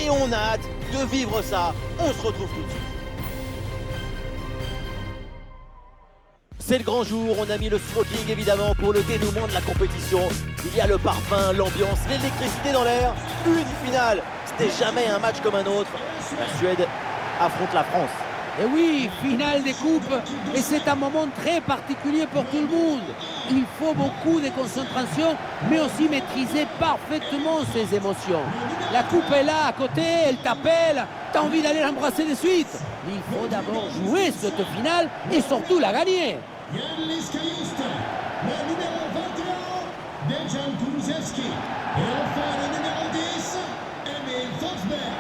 et on a hâte de vivre ça. On se retrouve tout de suite. C'est le grand jour, on a mis le smoking évidemment pour le dénouement de la compétition. Il y a le parfum, l'ambiance, l'électricité dans l'air. Une finale, c'était jamais un match comme un autre. La Suède affronte la France. Et oui, finale des coupes, et c'est un moment très particulier pour tout le monde. Il faut beaucoup de concentration, mais aussi maîtriser parfaitement ses émotions. La coupe est là, à côté, elle t'appelle, t'as envie d'aller l'embrasser de suite. Mais il faut d'abord jouer cette finale et surtout la gagner. Yannis Kajusta, le numéro 21, Dejan Kulusevski. Et enfin le numéro 10, Emil Forsberg.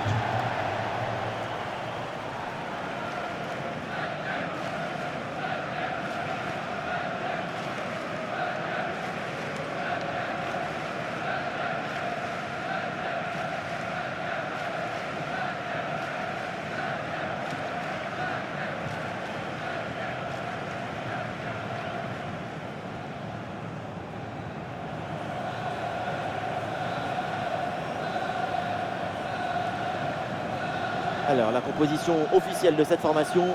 Alors, la composition officielle de cette formation.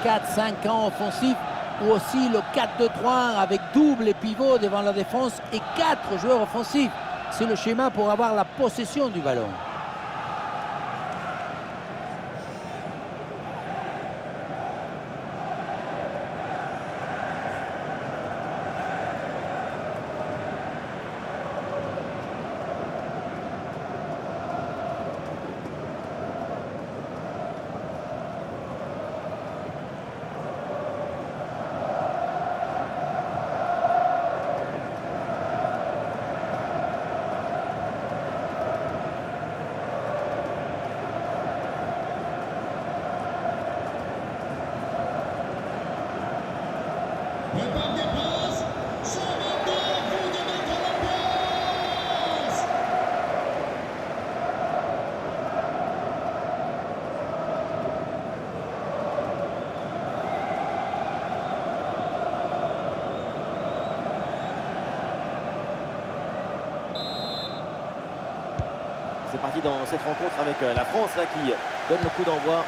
4-5 ans offensifs ou aussi le 4-2-3 avec double et pivot devant la défense et 4 joueurs offensifs. C'est le schéma pour avoir la possession du ballon. Le parc des Princes, c'est maintenant vous de mettre la place. C'est parti dans cette rencontre avec la France là, qui donne le coup d'envoi.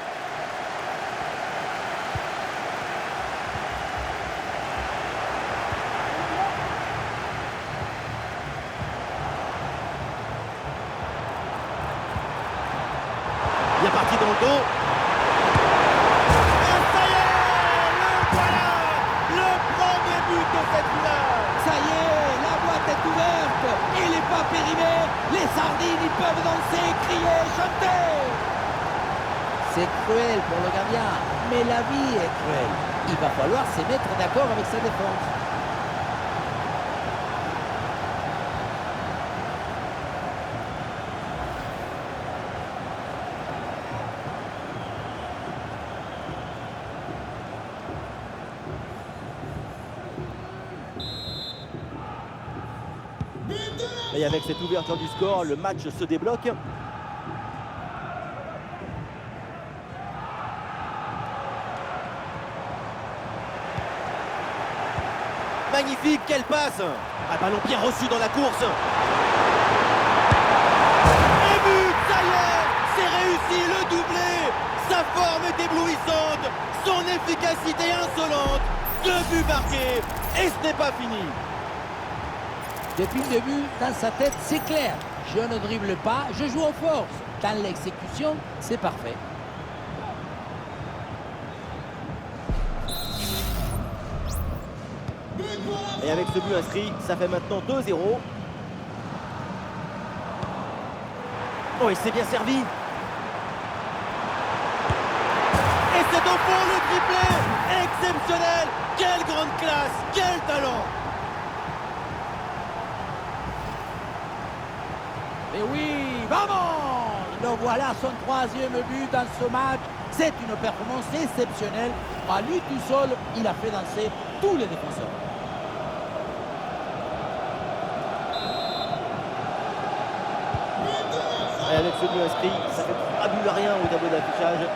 Bien parti dans le dos. Et ça y est, le voilà, le premier but de cette finale. Ça y est, la boîte est ouverte, il n'est pas périmé, les sardines ils peuvent danser, crier, chanter. C'est cruel pour le gardien, mais la vie est cruelle. Il va falloir se mettre d'accord avec sa défense. Et avec cette ouverture du score, le match se débloque. Magnifique, quelle passe! Un ballon bien reçu dans la course. Et but, ça y est! C'est réussi, le doublé! Sa forme est éblouissante, son efficacité insolente. 2 buts marqués, et ce n'est pas fini. Depuis le début, dans sa tête, c'est clair. Je ne dribble pas, je joue en force. Dans l'exécution, c'est parfait. Et avec ce but inscrit, ça fait maintenant 2-0. Oh, il s'est bien servi. Et c'est au fond le triplé. Exceptionnel. Quelle grande classe, quel talent. Et oui, vamos! Le voilà son 3e but dans ce match. C'est une performance exceptionnelle. À lui tout seul, il a fait danser tous les défenseurs. Et avec ce but inscrit, ça fait 3 buts à rien au tableau d'affichage.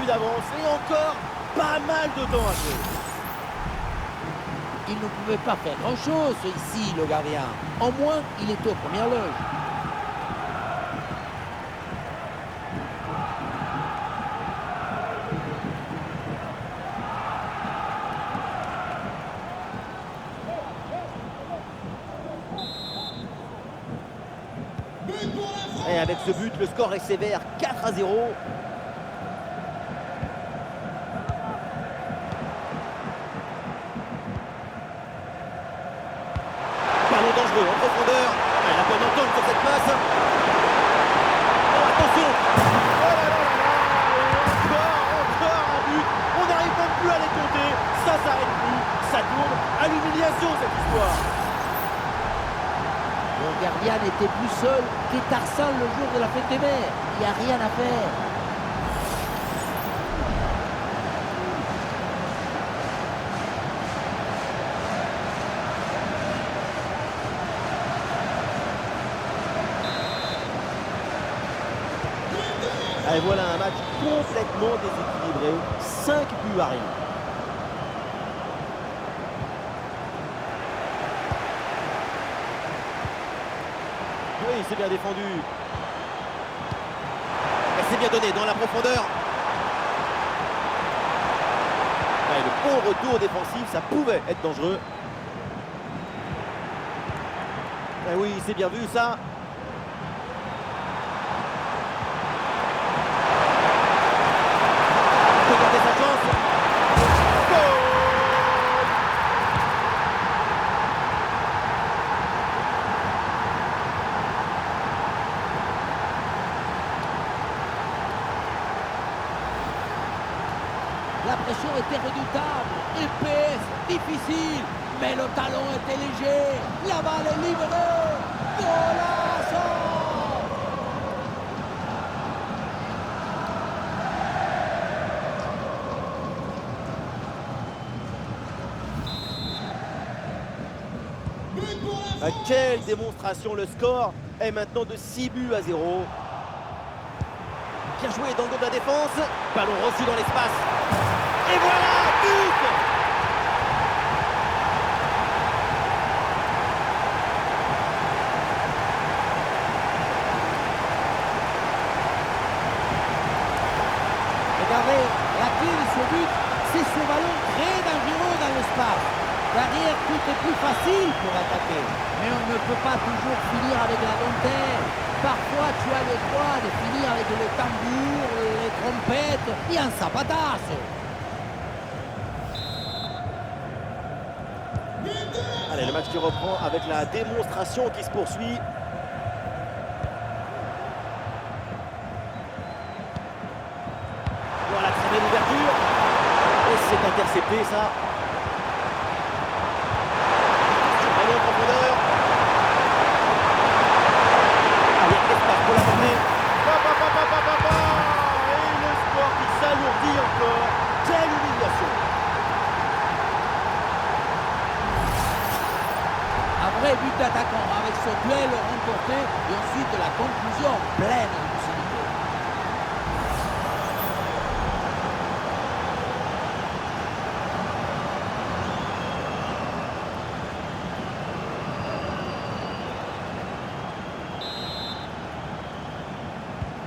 but d'avance et encore pas mal de temps à jouer. Il ne pouvait pas faire grand-chose ici, le gardien. Au moins, il était aux premières loges. But pour la France. Et avec ce but, le score est sévère, 4-0. Ballon dangereux en profondeur. Elle a bonne entente sur cette passe. Oh, attention. Oh là là là là. Encore un but. On n'arrive même plus à les compter. Ça s'arrête plus. Ça tourne à l'humiliation cette histoire. Le gardien n'était plus seul qu'Étarsan le jour de la fête des mères. Il n'y a rien à faire. Et voilà un match complètement déséquilibré. 5 buts à rien. Oui, c'est bien défendu. Et c'est bien donné dans la profondeur. Et le bon retour défensif, ça pouvait être dangereux. Et oui, c'est bien vu ça. Il peut garder sa chance. Goal! La pression était redoutable, épaisse, difficile, mais le talon était léger. La balle est libérée. Golazo! But pour la France. Quelle démonstration, le score est maintenant de 6 buts à 0. Bien joué dans le dos de la défense. Ballon reçu dans l'espace. Et voilà, but! Regardez, la clé de ce but, c'est ce ballon très dangereux dans l'espace. Derrière, tout est plus facile pour attaquer. Mais on ne peut pas toujours finir avec la dentelle. Parfois, tu as le droit de finir avec le tambour, les trompettes et un zapatazo. Allez, le match qui reprend avec la démonstration qui se poursuit. Voilà, très belle ouverture. Et c'est intercepté, ça. Ballon en profondeur. Avec l'espace pour la portée. Et le score qui s'alourdit encore. Quelle humiliation. Un vrai but d'attaquant avec ce duel remporté et ensuite la conclusion pleine de lucidité.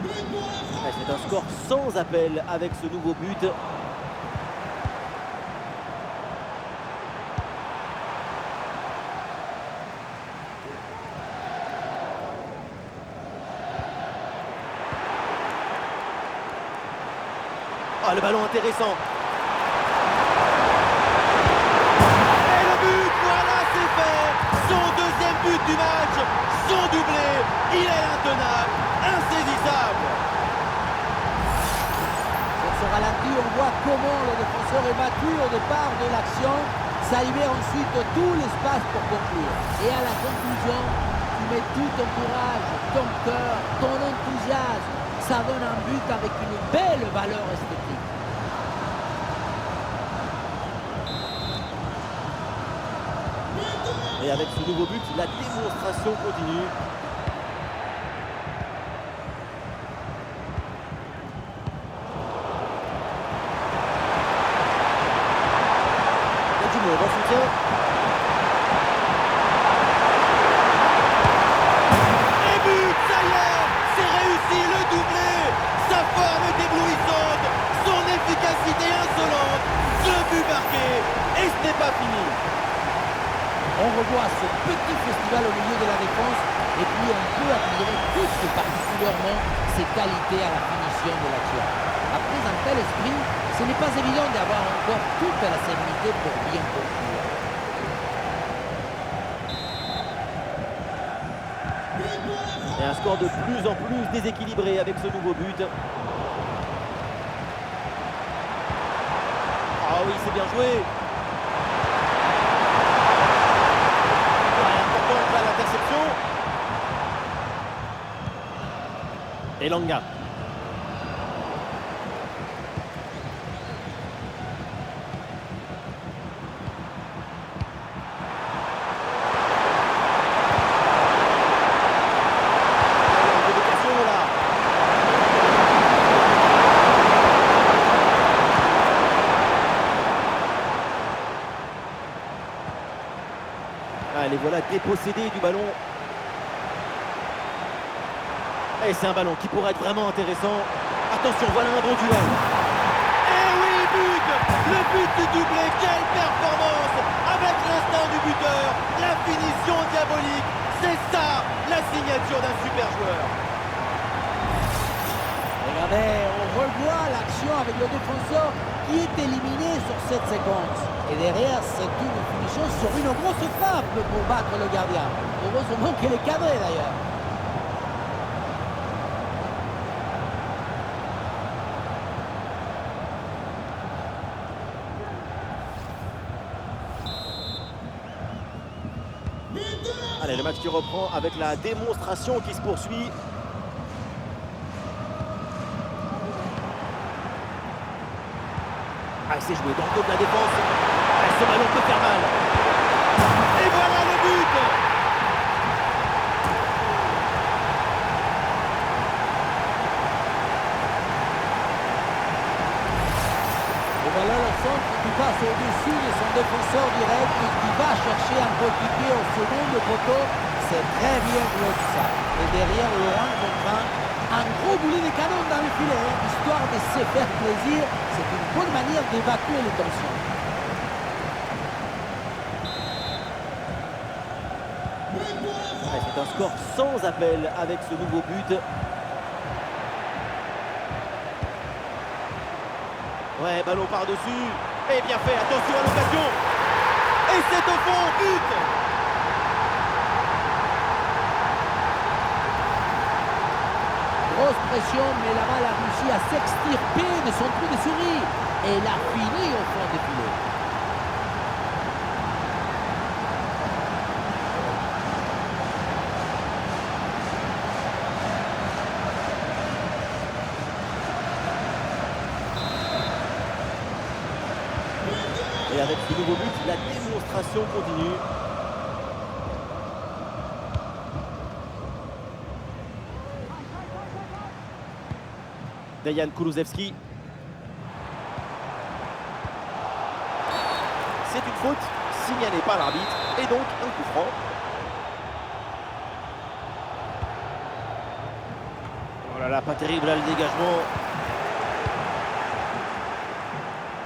But pour la France. Ouais, c'est un score sans appel avec ce nouveau but. Ah, le ballon intéressant. Et le but, voilà, c'est fait. Son deuxième but du match, son doublé. Il est intenable, insaisissable. Sur ce ralenti, on voit comment le défenseur est battu au départ de l'action. Ça libère ensuite tout l'espace pour conclure. Et à la conclusion, tu mets tout ton courage, ton cœur, ton enthousiasme. Ça donne un but avec une belle valeur esthétique. Et avec ce nouveau but, la démonstration continue. revoit ce petit festival au milieu de la défense et puis on peut admirer tout particulièrement ses qualités à la finition de l'action. Après un tel esprit, ce n'est pas évident d'avoir encore toute la sérénité pour bien conclure. Et un score de plus en plus déséquilibré avec ce nouveau but. Ah oui, c'est bien joué. Ouais, important là, l'interception. Elanga. Les voilà dépossédés du ballon. Et c'est un ballon qui pourrait être vraiment intéressant. Attention, voilà un bon duel. Et oui, but! Le but du doublé, quelle performance! Avec l'instinct du buteur, la finition diabolique. C'est ça, la signature d'un super joueur. Regardez, on revoit l'action avec le défenseur qui est éliminé sur cette séquence. Et derrière, c'est une finition sur une grosse frappe pour battre le gardien. Heureusement qu'elle est cadrée d'ailleurs. Allez, le match qui reprend avec la démonstration qui se poursuit. Ah, c'est joué dans le dos de la défense. Ah, ce ballon peut faire mal. Et voilà le but! Et voilà le centre qui passe au-dessus de son défenseur direct et qui va chercher un coéquipier au second poteau. C'est très bien joué tout ça. Et derrière, Laurent comprend un gros boulet de canon dans le filet, histoire de se faire plaisir. C'est une bonne manière d'évacuer les tensions. C'est un score sans appel avec ce nouveau but. Ouais, ballon par-dessus. Et bien fait, attention à l'occasion. Et c'est au fond, but! Grosse pression, mais la balle a réussi à s'extirper de son trou de souris. Et elle a fini au fond des filets. Et avec ce nouveau but, la démonstration continue. Dejan Kulusevski. C'est une faute signalée par l'arbitre et donc un coup franc. Oh là là, pas terrible là le dégagement.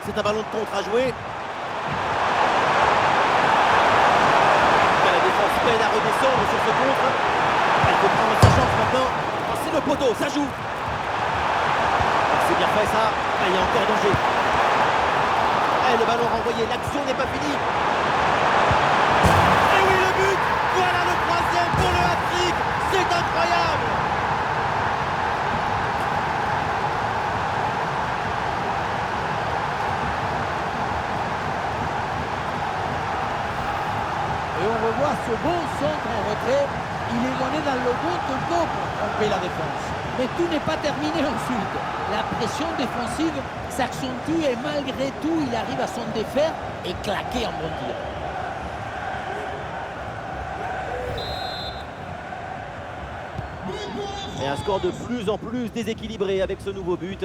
C'est un ballon de contre à jouer. La défense peine à redescendre sur ce contre. Elle peut prendre sa chance maintenant. Oh, c'est le poteau, ça joue. C'est bien fait ça. Ah, il y a encore danger. Et le ballon renvoyé, l'action n'est pas finie. Et oui, le but. Voilà le troisième pour le hat-trick. C'est incroyable. Et on revoit ce bon centre en retrait. Il est donné dans le bon tempo pour tromper la défense. Mais tout n'est pas terminé ensuite. La pression défensive s'accentue et malgré tout, il arrive à s'en défaire et claquer en bon tir. Et un score de plus en plus déséquilibré avec ce nouveau but.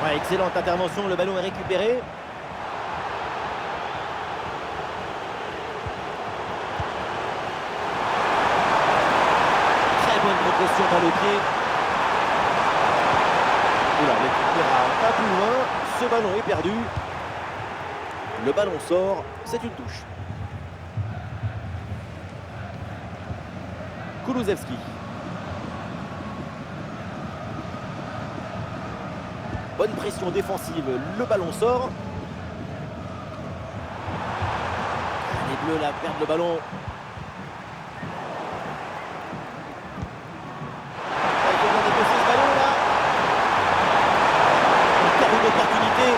Ouais, excellente intervention, le ballon est récupéré. Très bonne progression dans le pied. Pas plus loin, ce ballon est perdu. Le ballon sort, c'est une touche. Kulusevski. Bonne pression défensive, le ballon sort. Les Bleus là perdent le ballon. Il faut bien dépasser ce ballon là. Encore une opportunité.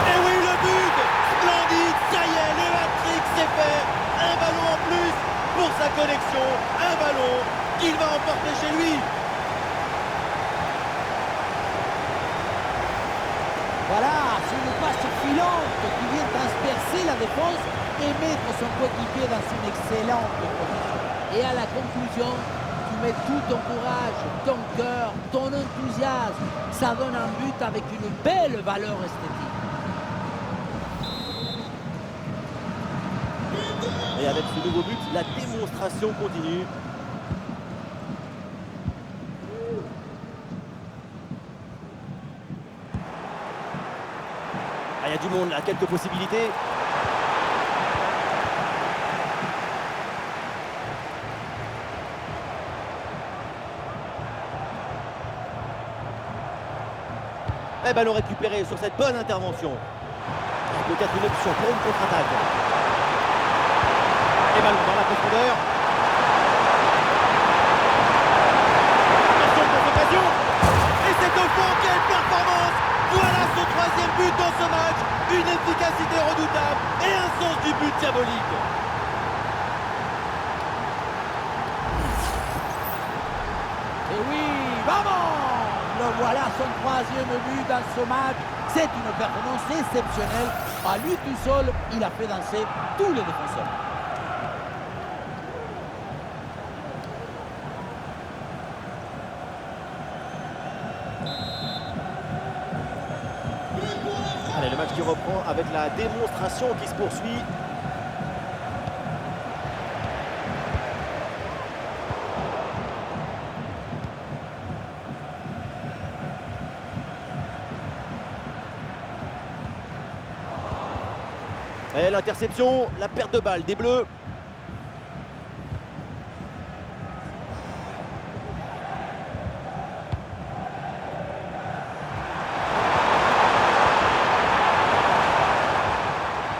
Et oui, le but! Splendide, ça y est, le hat-trick c'est fait. Un ballon en plus pour sa collection. Un ballon qu'il va emporter chez lui. Voilà, c'est une passe filante qui vient transpercer la défense et mettre son coéquipier dans une excellente position. Et à la conclusion, tu mets tout ton courage, ton cœur, ton enthousiasme. Ça donne un but avec une belle valeur esthétique. Et avec ce nouveau but, la démonstration continue. Il y a du monde là, quelques possibilités. Et ballon récupéré sur cette bonne intervention. Peut-être une option pour une contre-attaque. Et ballon dans la profondeur. Attention pour l'occasion. Et c'est au fond, quelle performance! Voilà son troisième but dans ce match. Une efficacité redoutable et un sens du but diabolique. Et oui, vamos! Le voilà son troisième but dans ce match. C'est une performance exceptionnelle. À lui tout seul, il a fait danser tous les défenseurs. Allez, le match qui reprend avec la démonstration qui se poursuit. Et l'interception, la perte de balle des Bleus.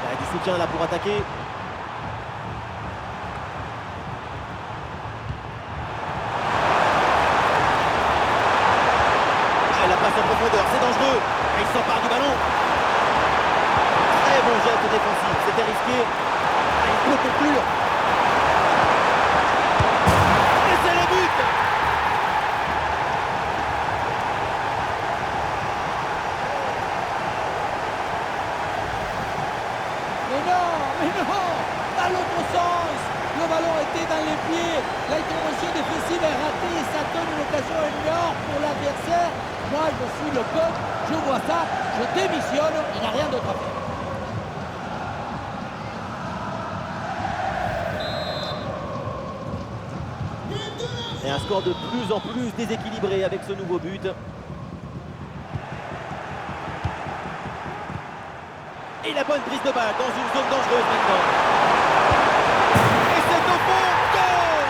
Il y a du soutien là pour attaquer. Et la passe en profondeur, c'est dangereux. Et il s'empare du ballon. Très bon geste défensif, c'était risqué. Et il peut conclure. Et c'est le but! Mais non! Dans l'autre sens! Le ballon était dans les pieds. L'intervention défensive est ratée et ça donne une occasion énorme pour l'adversaire. Moi, je suis le coach, je vois ça, je démissionne, il n'y a rien d'autre à faire. Et un score de plus en plus déséquilibré avec ce nouveau but. Et la bonne prise de balle dans une zone dangereuse maintenant. Et c'est au fond, goal!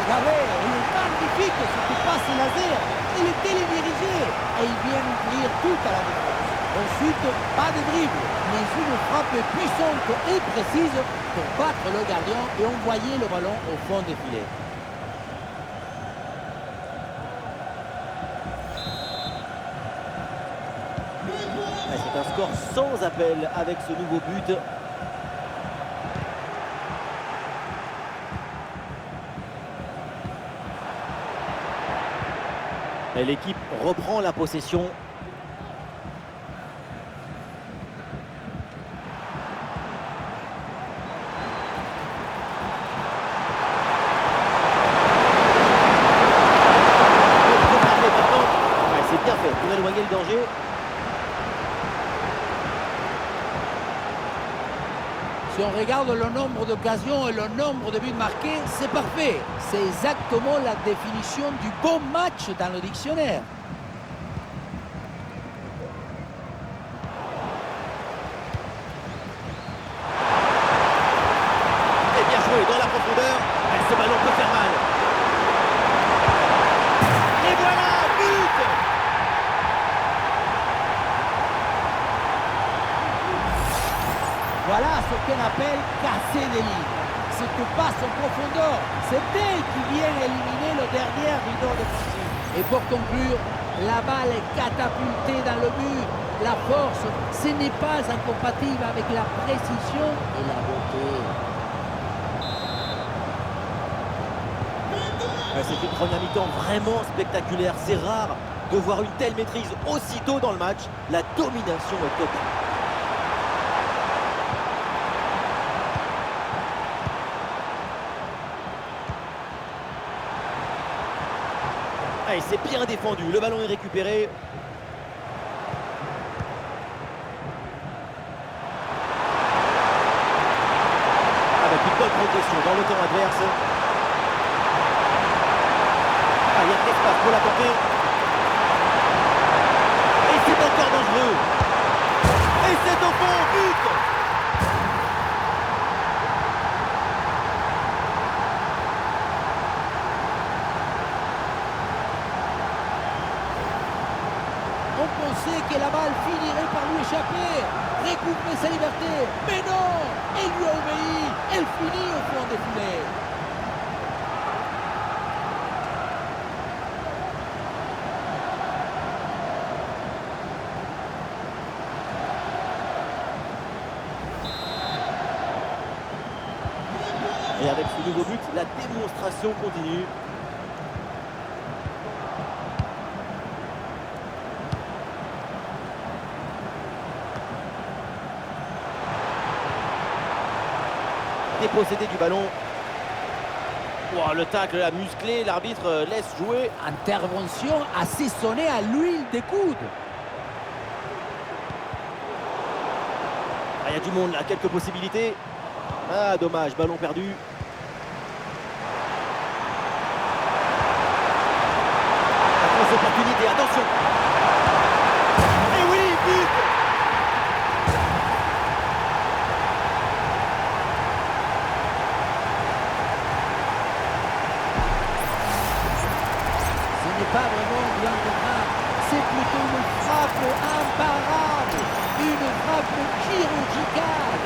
Regardez, il est magnifique ce qui passe laser. Il est télédirigé et il vient ouvrir tout à la défense. Ensuite, pas de dribble, mais une frappe puissante et précise pour battre le gardien et envoyer le ballon au fond des filets. C'est un score sans appel avec ce nouveau but. Et l'équipe reprend la possession. C'est bien fait pour éloigner le danger. Si on regarde le nombre d'occasions et le nombre de buts marqués, c'est parfait. C'est exactement la définition du bon match dans le dictionnaire. Et bien joué dans la profondeur. Ce ballon peut faire mal. Et voilà, but! Voilà ce qu'on appelle casser des lignes. Cette passe en profondeur, c'est elle qui vient éliminer le dernier rideau défensif. Et pour conclure, la balle est catapultée dans le but. La force, ce n'est pas incompatible avec la précision et la beauté. C'est une première mi-temps vraiment spectaculaire. C'est rare de voir une telle maîtrise aussitôt dans le match. La domination est totale. Allez, c'est bien défendu. Le ballon est récupéré. Avec une bonne progression dans le camp adverse. Il y a de l'espace pour la porter. Et c'est encore dangereux. Et c'est au fond, but! On pensait que la balle finirait par lui échapper, récupérer sa liberté. Mais non, elle lui a obéi. Elle finit au fond des filets. Et avec ce nouveau but, la démonstration continue. Dépossédé du ballon. Wow, le tacle a musclé, l'arbitre laisse jouer. Intervention assaisonnée à l'huile des coudes. Il y a du monde là, quelques possibilités. Ah, dommage, ballon perdu. La grosse opportunité, attention. Et oui, but! Ce n'est pas vraiment bien de frappe, c'est plutôt une frappe imparable, une frappe chirurgicale.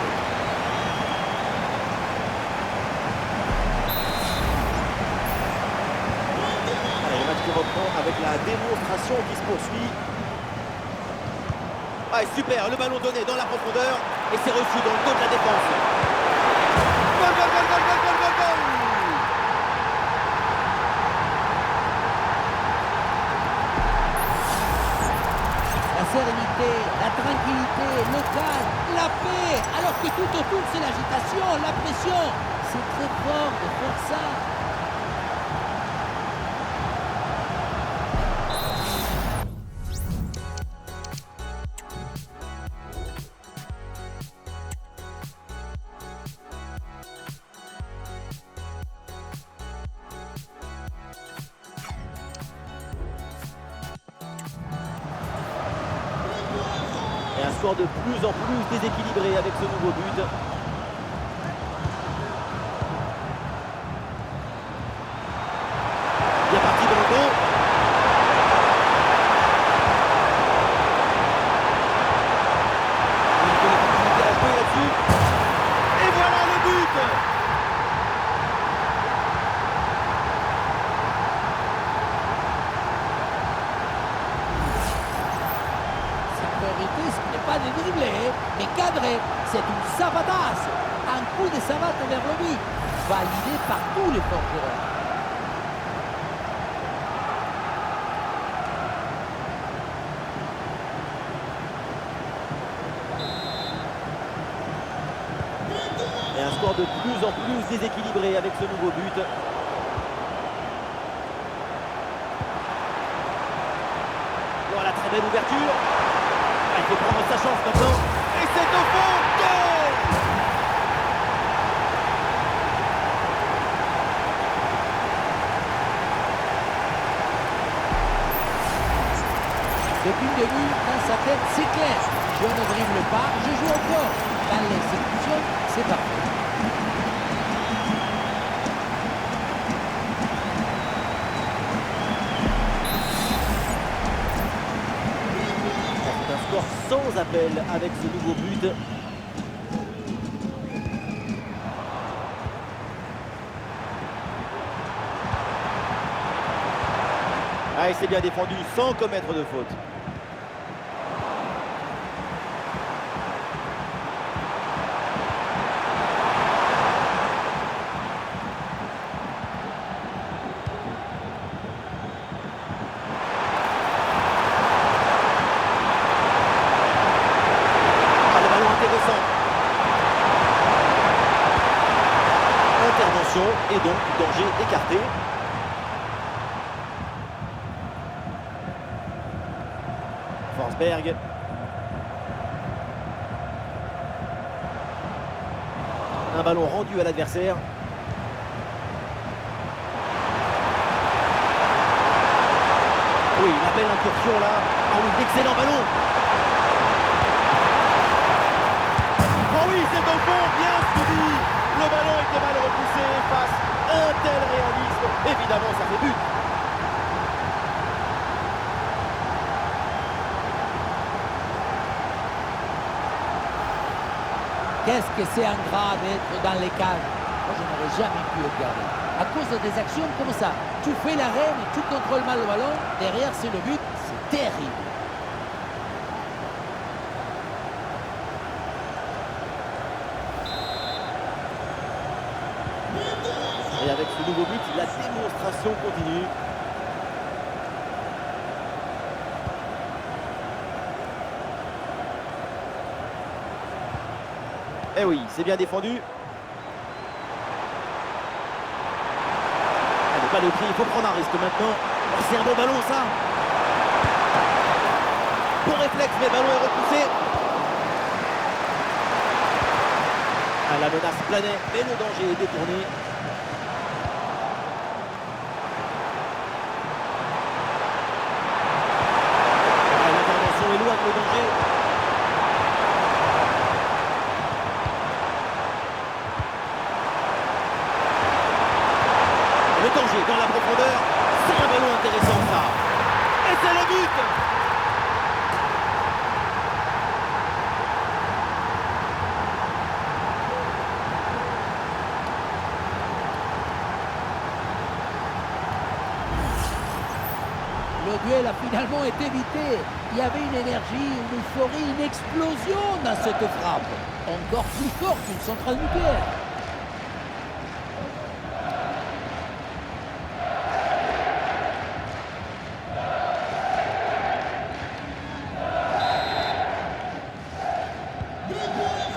Allez, le match qui reprend avec la démonstration qui se poursuit. Ah, super, le ballon donné dans la profondeur et c'est reçu dans le dos de la défense. Goal, goal, goal, goal, goal, goal, goal, goal! La sérénité, la tranquillité, le calme, la paix, alors que tout autour c'est l'agitation, la pression. C'est très fort de faire ça. Et un score de plus en plus déséquilibré avec ce nouveau but. Bien parti dans le dos. Une collectivité à jouer là-dessus. Et voilà le but! Sécurité, ce n'est pas des dribblés, mais cadré. C'est une savatasse. Un coup de savate vers le but, validé par tous les procureurs. Et un score de plus en plus déséquilibré avec ce nouveau but. Voilà, très belle ouverture. Ah, il faut prendre sa chance maintenant. Et c'est au fond, goal! Depuis le début, dans sa tête, c'est clair. Je ne dribble pas, je joue au corps. Dans l'exécution, c'est parfait. Un score sans appel avec ce nouveau but. Ah, il s'est bien défendu sans commettre de faute. Ah, le ballon intéressant. Intervention et donc danger écarté. Forsberg. Un ballon rendu à l'adversaire. Oui, la belle incursion là. Ah oui, excellent ballon. Oh oui, c'est au fond, bien suivi. Le ballon était mal repoussé face à un tel réalisme. Évidemment, ça fait but. Qu'est-ce que c'est ingrat d'être dans les cages. Moi, je n'aurais jamais pu le garder. À cause des actions comme ça, tu fais la reine et tu contrôles mal le ballon. Derrière, c'est le but. C'est terrible. Et avec ce nouveau but, la démonstration continue. Eh oui, c'est bien défendu. Allez, pas de pied, il faut prendre un risque maintenant. Oh, c'est un bon ballon ça. Bon réflexe, mais le ballon est repoussé. Ah, la menace planait, mais le danger est détourné. Ah, l'intervention éloigne le danger. Le danger dans la profondeur, c'est un ballon intéressant ça. Et c'est le but. Le duel a finalement été évité. Il y avait une énergie, une euphorie, une explosion dans cette frappe. Encore plus forte qu'une centrale nucléaire.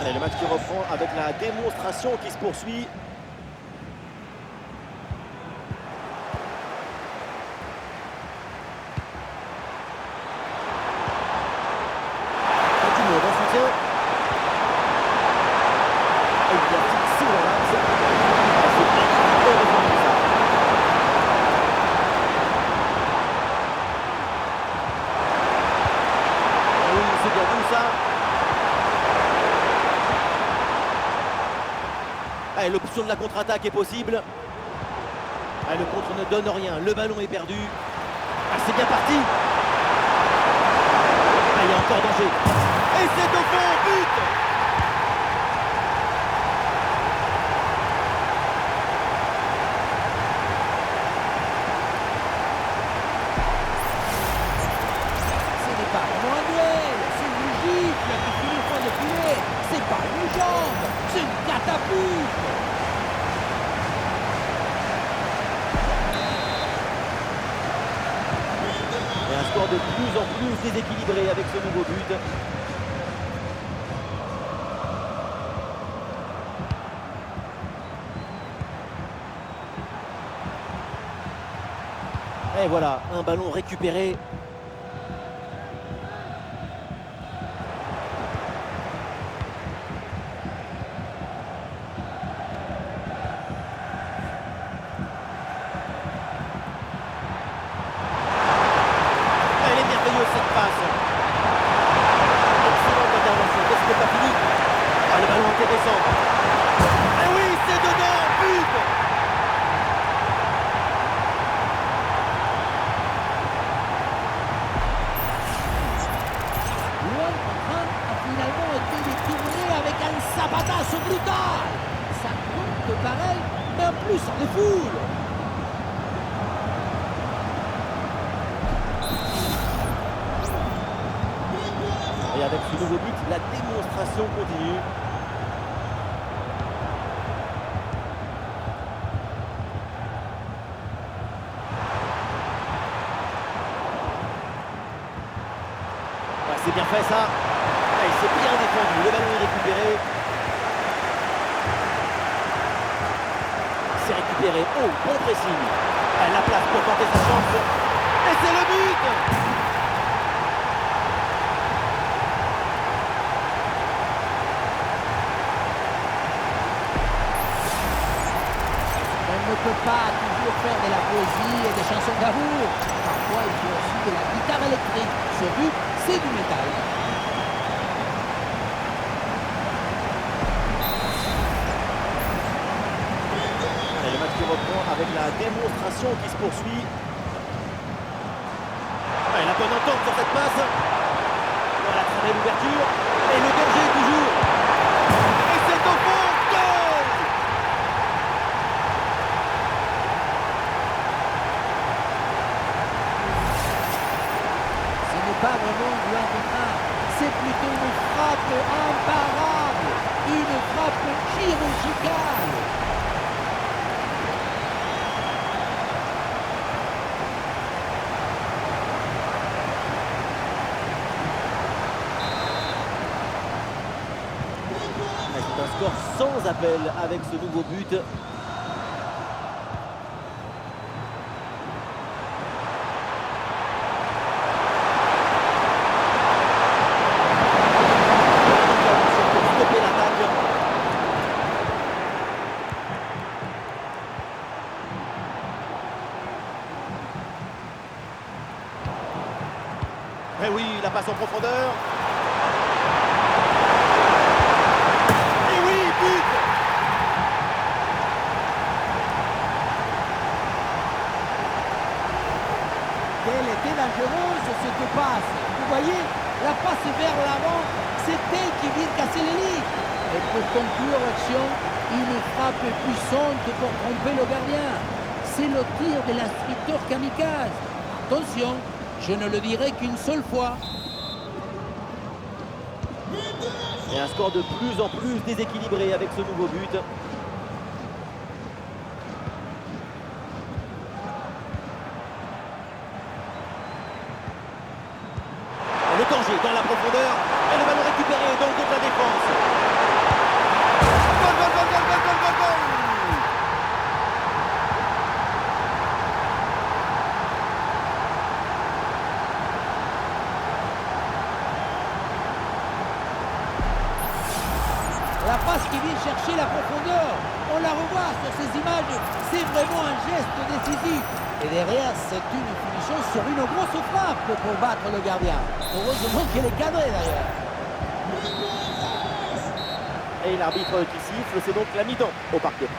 Allez, le match qui reprend avec la démonstration qui se poursuit. Et du monde en soutien. Et il a fixé dans l'axe. Ah, c'est heureusement comme ça. Ah oui, c'est bien vu ça. Allez, l'option de la contre-attaque est possible. Allez, le contre ne donne rien. Le ballon est perdu. Ah, c'est bien parti. Ah, il y a encore danger. Et c'est au fond, but. Ce n'est pas vraiment un duel. C'est une gifle qui finit au fond de filet. C'est pas une jambe. C'est une catapulte. Et un score de plus en plus déséquilibré avec ce nouveau but. Et voilà, un ballon récupéré. Elle est merveilleuse cette passe. course brutale. Ça compte pareil, mais en plus on défoule. Et avec ce nouveau but, la démonstration continue. C'est bien fait ça. Il s'est bien défendu. Le ballon est récupéré. C'est récupéré. Oh, bon pressing. La place pour tenter sa chance. Et c'est le but. On ne peut pas toujours faire de la poésie et des chansons d'amour. Parfois, il faut aussi de la guitare électrique. Ce but, c'est du métal. Et le match qui reprend avec la démonstration qui se poursuit. Et la bonne entente sur cette passe. Voilà, très l'ouverture. Et le danger toujours. Et c'est au fond. Goal! Ce n'est pas vraiment du 1 contre 1. C'est plutôt une frappe imparable. Une frappe chirurgicale. C'est un score sans appel avec ce nouveau but. Pour stopper l'attaque. Eh oui, la passe en profondeur. Et oui, but! Quelle était dangereuse cette passe. Vous voyez, la passe vers l'avant, c'est elle qui vient casser les lignes. Et pour conclure l'action, une frappe puissante pour tromper le gardien. C'est le tir de l'instructeur kamikaze. Attention, je ne le dirai qu'une seule fois. Et un score de plus en plus déséquilibré avec ce nouveau but. Le danger dans la profondeur. Et le ballon récupéré donc contre la défense. Goal, goal, goal, goal, goal, goal, goal, goal. La passe qui vient chercher la profondeur. On la revoit sur ces images. C'est vraiment un geste décisif. Et derrière, c'est une finition sur une grosse frappe pour battre le gardien. Heureusement qu'elle est cadrée d'ailleurs. Et l'arbitre qui siffle, c'est donc la mi-temps au Parc des Princes.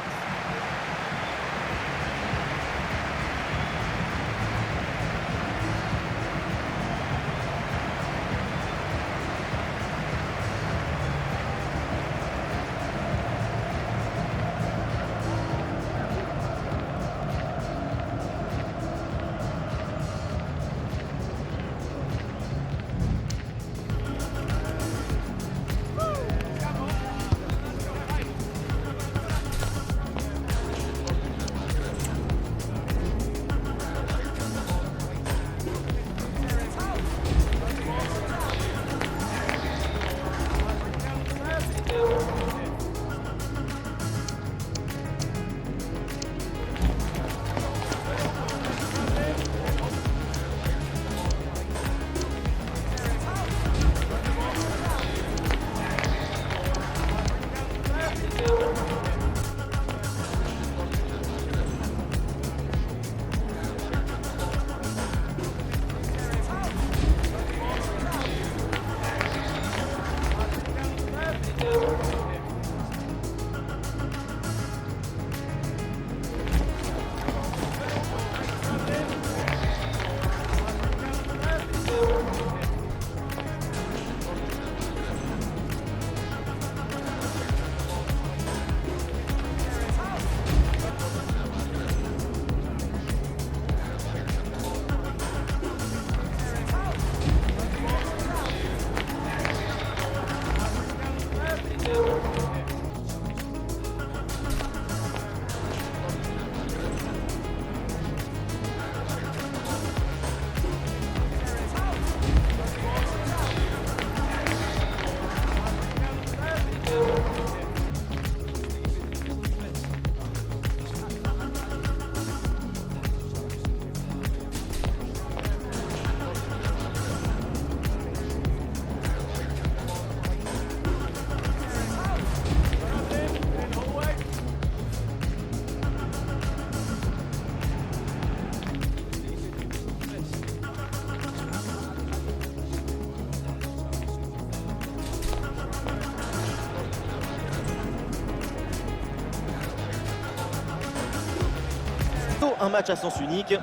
un match à sens unique.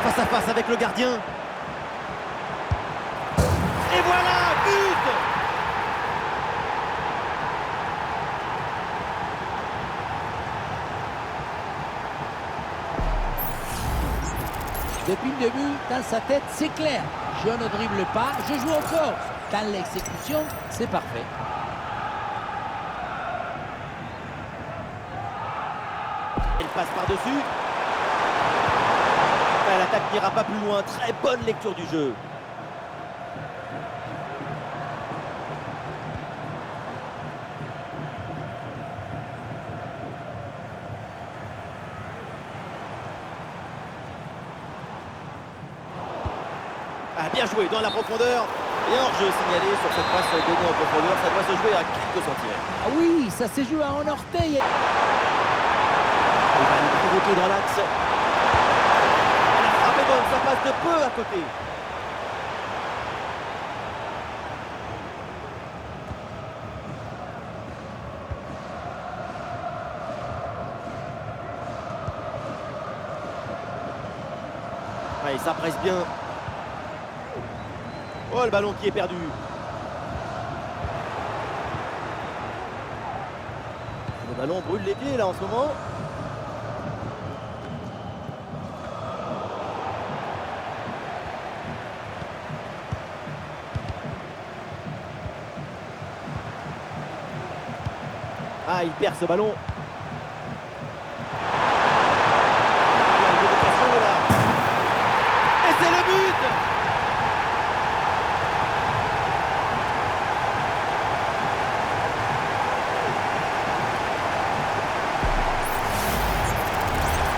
Face à face avec le gardien. Et voilà, but! Depuis le début, dans sa tête, c'est clair. Je ne dribble pas, je joue en force. Dans l'exécution, c'est parfait. Elle passe par-dessus. L'attaque n'ira pas plus loin. Très bonne lecture du jeu. Ah, bien joué dans la profondeur. Et hors-jeu signalé sur cette passe donnée en profondeur. Ça doit se jouer à quelques centimètres. Ah oui, ça s'est joué à un orteil. Il va le provoquer dans l'axe. La frappe est bonne, ça passe de peu à côté. Ouais, ça presse bien. Oh, le ballon qui est perdu. Le ballon brûle les pieds là en ce moment. Ah, il perd ce ballon. Et c'est le but!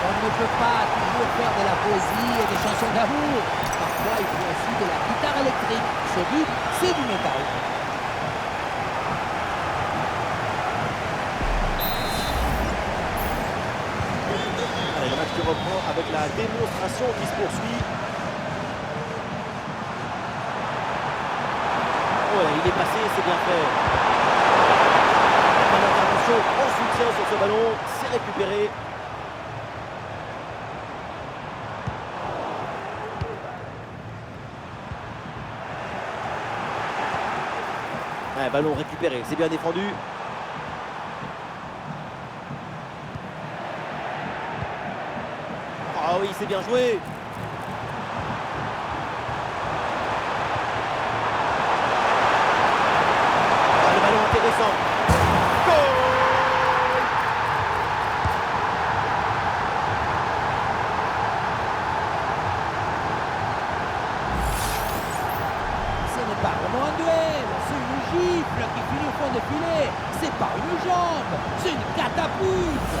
On ne peut pas toujours faire de la poésie et des chansons d'amour. Parfois, il faut aussi de la guitare électrique. Ce but, c'est du métal. Allez, le match qui reprend avec la démonstration qui se poursuit. Oh, il est passé, c'est bien fait. Bonne intervention en soutien sur ce ballon, c'est récupéré. Ouais, ballon récupéré, c'est bien défendu. Ah oui, c'est bien joué. Ah, le ballon intéressant. Goal! Ce n'est pas vraiment un duel, c'est une gifle qui finit au fond des filets. C'est pas une jambe, c'est une catapulte.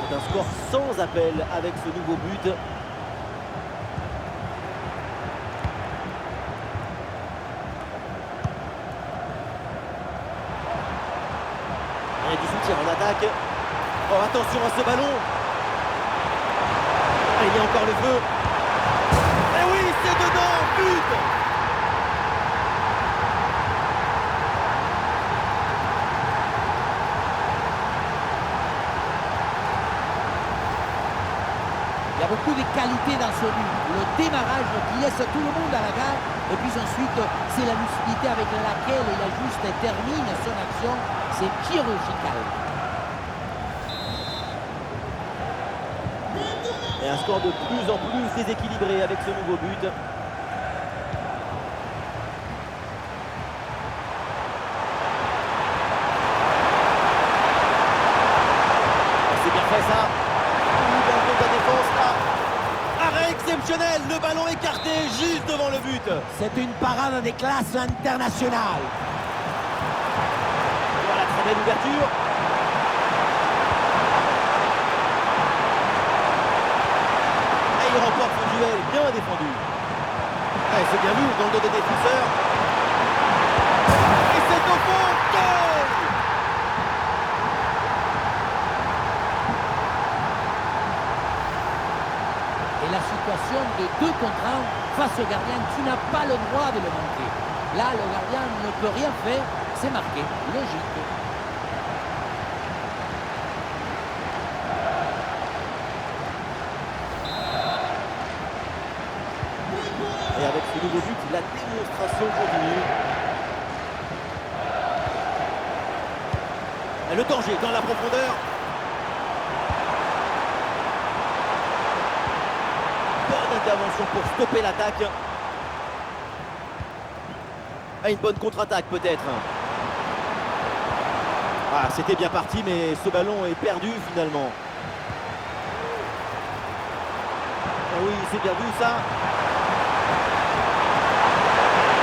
C'est un score sans appel avec ce nouveau but. Et du soutien en attaque. Oh, attention à ce ballon. Ah, il y a encore le feu. Et oui, c'est dedans, but! Il y a beaucoup de qualité dans ce but. Le démarrage qui laisse tout le monde à la gare. Et puis ensuite, c'est la lucidité avec laquelle il ajuste et termine son action. C'est chirurgical. Et un score de plus en plus déséquilibré avec ce nouveau but. C'est bien fait ça. Dans le dos de la défense là. Arrêt exceptionnel, le ballon écarté juste devant le but. C'est une parade des classes internationales. Voilà, très belle ouverture. Et il remporte le duel, bien défendu. Ouais, c'est bien vu dans le dos des défenseurs. Et c'est au fond, goal! la situation de 2 contre 1 face au gardien. Tu n'as pas le droit de le manquer. Là, le gardien ne peut rien faire. C'est marqué. Logique. Et avec ce nouveau but, la démonstration continue. Et le danger dans la profondeur. Bonne intervention pour stopper l'attaque. Ah, une bonne contre-attaque peut-être. Ah, c'était bien parti, mais ce ballon est perdu finalement. Ah oui, c'est bien vu ça.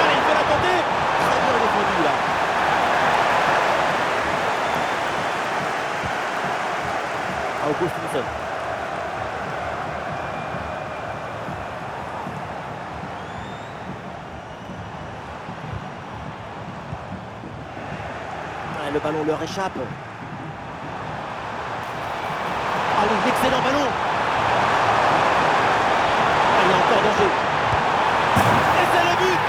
Allez, il faut la tenter. Très bien défendu là. Ah, Augustinson. Ah, le ballon leur échappe. Ah oui, excellent ballon. Il y a encore danger. Et c'est le but.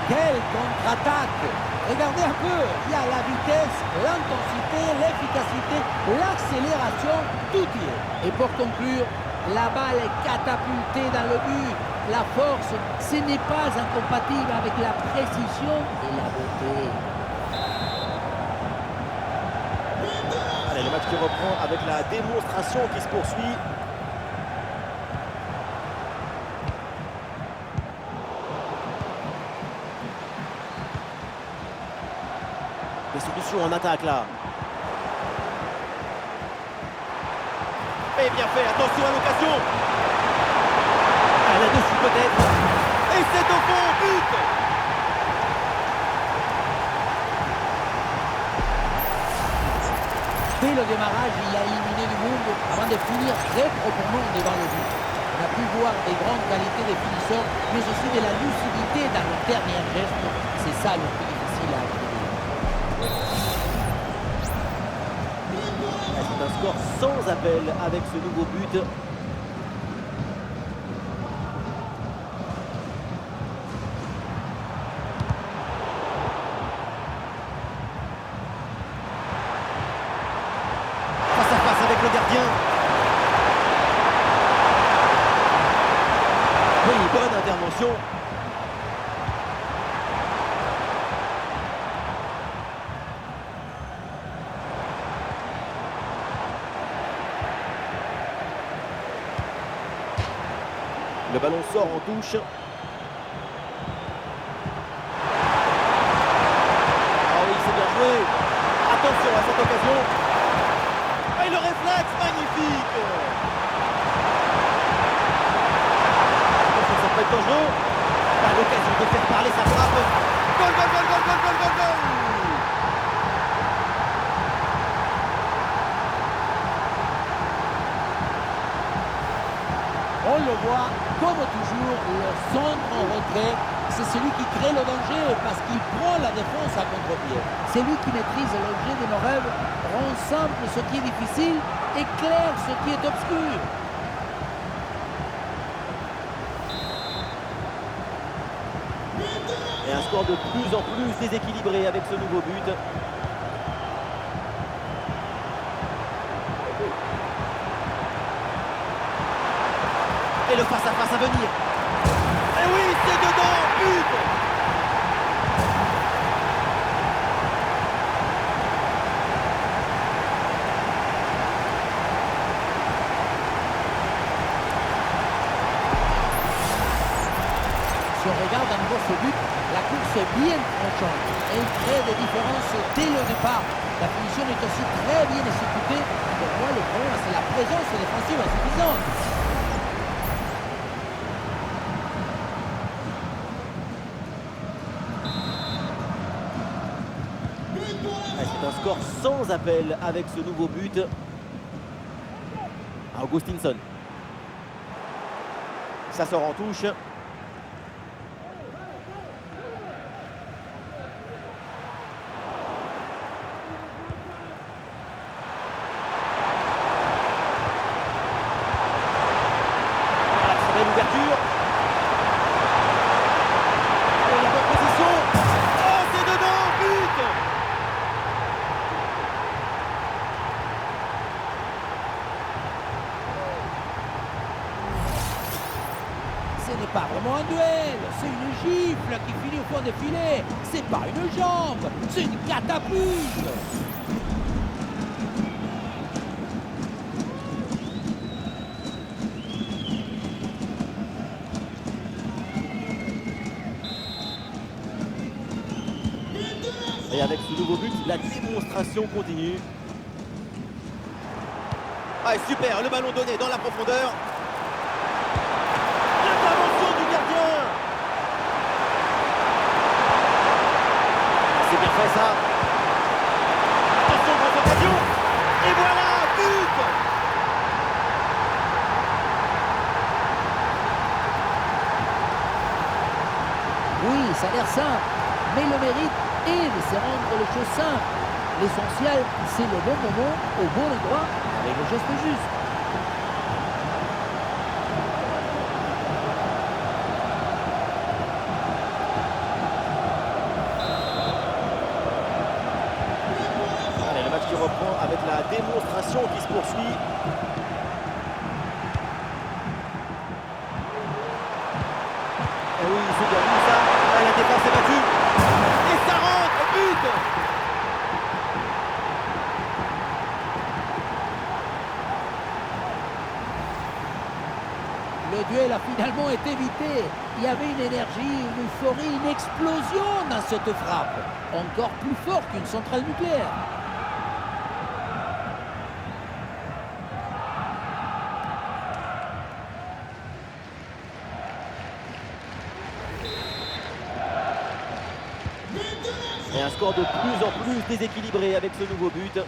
Quelle contre-attaque! Regardez un peu, il y a la vitesse, l'intensité, l'efficacité, l'accélération, tout y est. Et pour conclure, la balle est catapultée dans le but. La force, ce n'est pas incompatible avec la précision et la beauté. Allez, le match qui reprend avec la démonstration qui se poursuit. Des solutions en attaque là. Et bien fait, attention à l'occasion. Là-dessus peut-être. Et c'est au fond, but. Dès le démarrage, il a éliminé du monde avant de finir très proprement devant le but. On a pu voir des grandes qualités des finisseurs, mais aussi de la lucidité dans le dernier geste. C'est ça le plus difficile à attribuer. C'est un score sans appel avec ce nouveau but. Face à face avec le gardien. Oui, bonne intervention. Le ballon sort en touche. Ah oui, c'est bien joué. Attention à cette occasion. Et le réflexe, magnifique. Attention, ça peut être dangereux. Ah, l'occasion de faire parler sa frappe. Goal, goal, goal, goal, goal, goal, goal, goal. On le voit, comme toujours, le centre en retrait, c'est celui qui crée le danger parce qu'il prend la défense à contre-pied. C'est lui qui maîtrise l'objet de nos rêves, rend simple ce qui est difficile et clair ce qui est obscur. Et un score de plus en plus déséquilibré avec ce nouveau but. Et le face-à-face à venir. Et oui, c'est dedans, but. Si on regarde à nouveau ce but, la course est bien tranchante. Elle crée des différences dès le départ. La finition est aussi très bien exécutée. Pour moi, le problème, c'est la présence défensive insuffisante. C'est un score sans appel avec ce nouveau but. Augustinson. Ça sort en touche. finit au fond des filets. C'est pas une jambe, c'est une catapulte. Et avec ce nouveau but, la démonstration continue. Ah, super, le ballon donné dans la profondeur. L'intervention du gardien. C'est bien fait ça. Attention, grande occasion. Et voilà, but. Oui, ça a l'air simple, mais le mérite est de se rendre les choses simples. L'essentiel, c'est le bon moment, au bon endroit, avec le geste juste. Allez, le match qui reprend avec la démonstration qui se poursuit. Et oui, il se gagne ça. Ah, la défense est battue. Et ça rentre, but. Le duel a finalement été évité. Il y avait une énergie, une euphorie, une explosion dans cette frappe. Encore plus fort qu'une centrale nucléaire. Et un score de plus en plus déséquilibré avec ce nouveau but.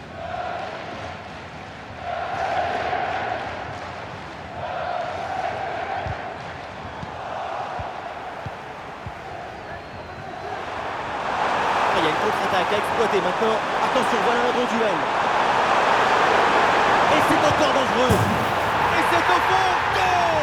Il y a une contre-attaque à exploiter maintenant. Attention, voilà un bon duel. Et c'est encore dangereux. Et c'est au fond. Goal.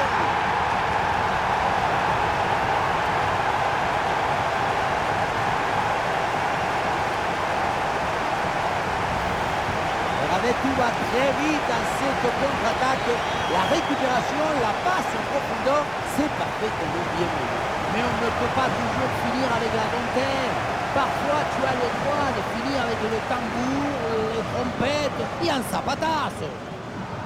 Tout va très vite dans cette contre-attaque. La récupération, la passe en profondeur, c'est parfaitement bien mené. Mais on ne peut pas toujours finir avec la dentelle. Parfois, tu as le droit de finir avec le tambour, les trompettes et un zapatasse.